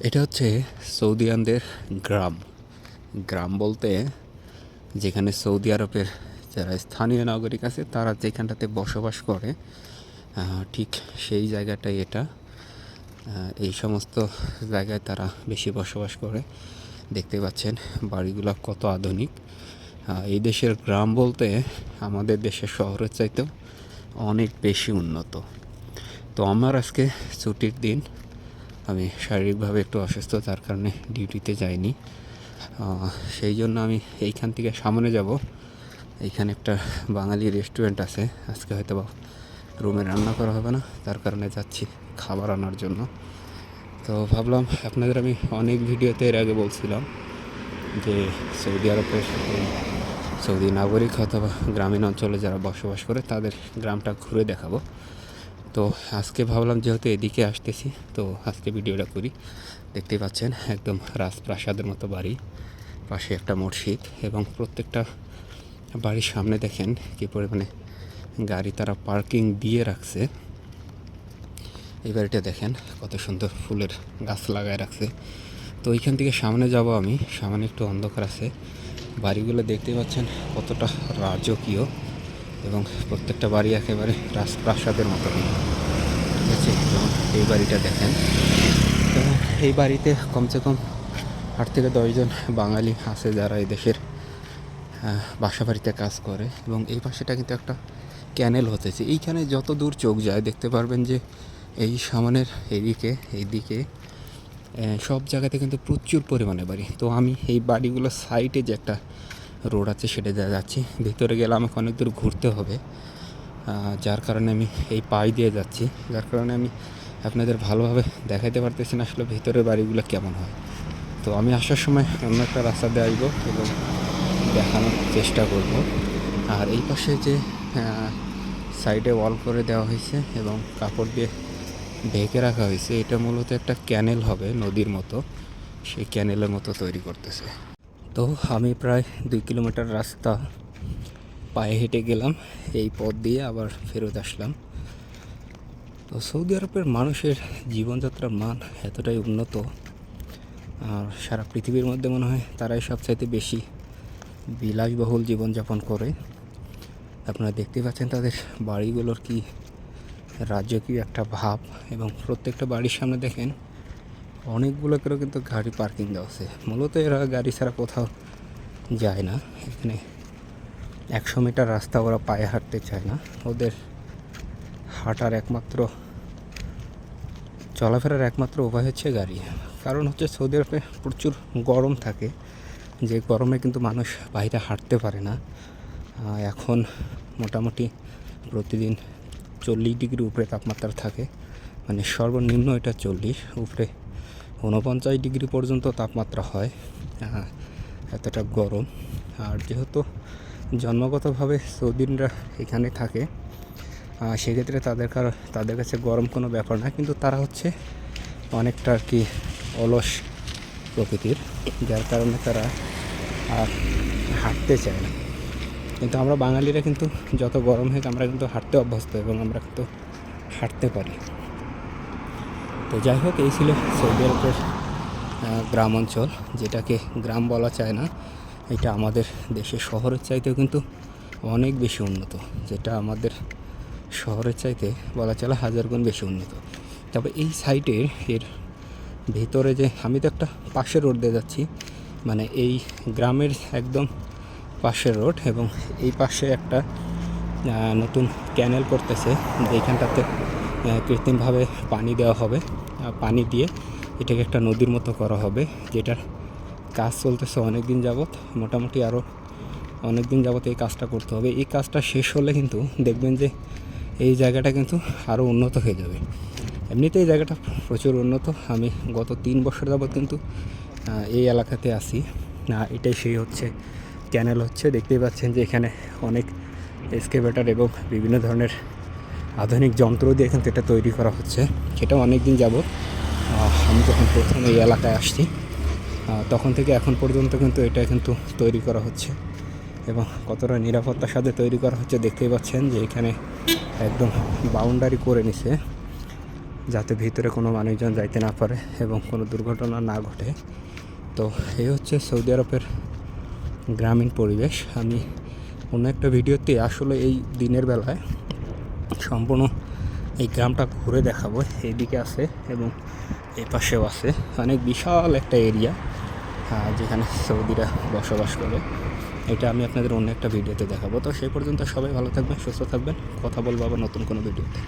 এটা হচ্ছে সৌদিয়ানদের গ্রাম। গ্রাম বলতে যেখানে সৌদি আরবের যারা স্থানীয় নাগরিক আছে তারা যেখানটাতে বসবাস করে, ঠিক সেই জায়গাটাই এটা। এই সমস্ত জায়গায় তারা বেশি বসবাস করে। দেখতে পাচ্ছেন বাড়িগুলো কত আধুনিক। এই দেশের গ্রাম বলতে আমাদের দেশের শহরের চাইতেও অনেক বেশি উন্নত। তো আমার আজকে ছুটির দিন, আমি শারীরিকভাবে একটু অসুস্থ, তার কারণে ডিউটিতে যাইনি। সেই জন্য আমি এইখান থেকে সামনে যাব। এইখানে একটা বাঙালি রেস্টুরেন্ট আছে, আজকে হয়তো বা রুমে রান্না করা হবে না, তার কারণে যাচ্ছি খাবার আনার জন্য। তো ভাবলাম আপনাদের আমি অনেক ভিডিওতে এর আগে বলছিলাম যে সৌদি আরবের সৌদি নাগরিক অথবা গ্রামীণ অঞ্চলে যারা বসবাস করে তাদের গ্রামটা ঘুরে দেখাবো। তো আজকে ভাবলাম যেহেতু এদিকে আসতেছি, তো আজকে ভিডিওটা করি। দেখতেই পাচ্ছেন একদম রাজপ্রাসাদের মতো বাড়ি, পাশে একটা মসজিদ, এবং প্রত্যেকটা বাড়ির সামনে দেখেন কী পরিমাণে গাড়ি তারা পার্কিং দিয়ে রাখছে। এই বাড়িটা দেখেন কত সুন্দর ফুলের গাছ লাগায় রাখছে। তো ওইখান থেকে সামনে যাব আমি, সামনে একটু অন্ধকার আছে। বাড়িগুলো দেখতে পাচ্ছেন কতটা রাজকীয়, এবং প্রত্যেকটা বাড়ি একেবারে রাজপ্রাসাদের মতো। ঠিক আছে, যেমন এই বাড়িটা দেখেন, এবং এই বাড়িতে কমসে কম 8 থেকে 10 জন বাঙালি আছে যারা এই দেশের বাসা বাড়িতে কাজ করে। এবং এই পাশেটা কিন্তু একটা ক্যানেল হতেছে। এইখানে যত দূর চোখ যায় দেখতে পারবেন যে এই সামনের এইদিকে সব জায়গাতে কিন্তু প্রচুর পরিমাণে বাড়ি। তো আমি এই বাড়িগুলোর সাইডে যে একটা রোড আছে সেটা যাচ্ছি। ভিতরে গেলে আমাকে অনেক দূর ঘুরতে হবে, যার কারণে আমি এই পাশ দিয়ে যাচ্ছি, যার কারণে আমি আপনাদের ভালোভাবে দেখাতে পারতেছি না আসলে ভেতরের বাড়িগুলো কেমন হয়। তো আমি আসার সময় অন্য একটা রাস্তা দিয়ে আসবো এবং দেখানোর চেষ্টা করব। আর এই পাশে যে সাইডে ওয়াল করে দেওয়া হয়েছে এবং কাপড় দিয়ে ঢেকে রাখা হয়েছে, এটা মূলত একটা ক্যানেল হবে, নদীর মতো, সেই ক্যানেলের মতো তৈরি করতেছে। তো আমি প্রায় 2 কিলোমিটার রাস্তা পায়ে হেঁটে গেলাম, এই পথ দিয়ে আবার ফেরত আসলাম। তো সৌদি আরবের মানুষের জীবনযাত্রার মান এতটাই উন্নত, আর সারা পৃথিবীর মধ্যে মনে হয় তারাই সবচাইতে বেশি বিলাসবহুল জীবনযাপন করে। আপনারা দেখতে পাচ্ছেন তাদের বাড়িগুলোর কি রাজকীয় একটা ভাব, এবং প্রত্যেকটা বাড়ির সামনে দেখেন অনেকগুলো করে কিন্তু গাড়ি পার্কিং দেওয়া আছে। মূলত এরা গাড়ি ছাড়া কোথাও যায় না। এখানে 100 মিটার রাস্তা ওরা পায়ে হাঁটতে চায় না, ওদের হাঁটার একমাত্র চলাফেরার একমাত্র উপায় হচ্ছে গাড়ি। কারণ হচ্ছে সৌদি আরবে প্রচুর গরম থাকে, যে গরমে কিন্তু মানুষ বাইরে হাঁটতে পারে না। এখন মোটামুটি প্রতিদিন 40 ডিগ্রি উপরে তাপমাত্রা থাকে, মানে সর্বনিম্ন এটা 40, উপরে 49 ডিগ্রি পর্যন্ত তাপমাত্রা হয়, এতটা গরম। আর যেহেতু জন্মগতভাবে সৌদিনরা এখানে থাকে, সেক্ষেত্রে তাদের কাছে গরম কোনো ব্যাপার না, কিন্তু তারা হচ্ছে অনেকটা আর কি অলস প্রকৃতির, যার কারণে তারা আর হাঁটতে চায় না। কিন্তু আমরা বাঙালিরা কিন্তু যত গরম হোক আমরা কিন্তু হাঁটতে অভ্যস্ত, এবং আমরা কিন্তু হাঁটতে পারি। তো যাই হোক, এই ছিল সৌদি আরবের গ্রাম অঞ্চল, যেটাকে গ্রাম বলা চায় না। এটা আমাদের দেশের শহরের চাইতেও কিন্তু অনেক বেশি উন্নত, যেটা আমাদের শহরের চাইতে বলা চলে 1000 গুণ বেশি উন্নত। তবে এই সাইডে এর ভিতরে যে আমি তো একটা পাশের রোড দিয়ে যাচ্ছি, মানে এই গ্রামের একদম পাশের রোড, এবং এই পাশে একটা নতুন ক্যানেল করতেছে, যেখানটাতে কৃত্রিমভাবে পানি দেওয়া হবে। পানি দিয়ে এটাকে একটা নদীর মতো করা হবে, যেটার কাজ চলতেছে অনেক দিন যাবৎ, মোটামুটি আরও অনেক দিন যাবৎ এই কাজটা করতে হবে। এই কাজটা শেষ হলে কিন্তু দেখবেন যে এই জায়গাটা কিন্তু আরও উন্নত হয়ে যাবে। এমনিতে এই জায়গাটা প্রচুর উন্নত। আমি গত 3 বছর যাবৎ কিন্তু এই এলাকাতে আসি। এটাই সেই হচ্ছে ক্যানেল হচ্ছে, দেখতেই পাচ্ছেন যে এখানে অনেক এক্সকেভেটর এবং বিভিন্ন ধরনের আধুনিক যন্ত্র দিয়ে কিন্তু এটা তৈরি করা হচ্ছে। সেটা অনেক দিন যাবৎ, আমি যখন প্রথম এই এলাকায় আসছি তখন থেকে এখন পর্যন্ত কিন্তু এটা কিন্তু তৈরি করা হচ্ছে, এবং কতটা নিরাপত্তার সাথে তৈরি করা হচ্ছে দেখতেই পাচ্ছেন যে এখানে একদম বাউন্ডারি করে নিছে, যাতে ভিতরে কোনো মানুষজন যাইতে না পারে এবং কোনো দুর্ঘটনা না ঘটে। তো এই হচ্ছে সৌদি আরবের গ্রামীণ পরিবেশ। আমি অন্য একটা ভিডিওতে আসলে এই দিনের বেলায় সম্পূর্ণ এই গ্রামটা ঘুরে দেখাবো। এইদিকে আছে এবং এই পাশেও আছে, অনেক বিশাল একটা এরিয়া যেখানে সৌদিরা বসবাস করে। এটা আমি আপনাদের অন্য একটা ভিডিওতে দেখাবো। তো সেই পর্যন্ত সবাই ভালো থাকবেন, সুস্থ থাকবেন। কথা বলবো আবার নতুন কোনো ভিডিওতে।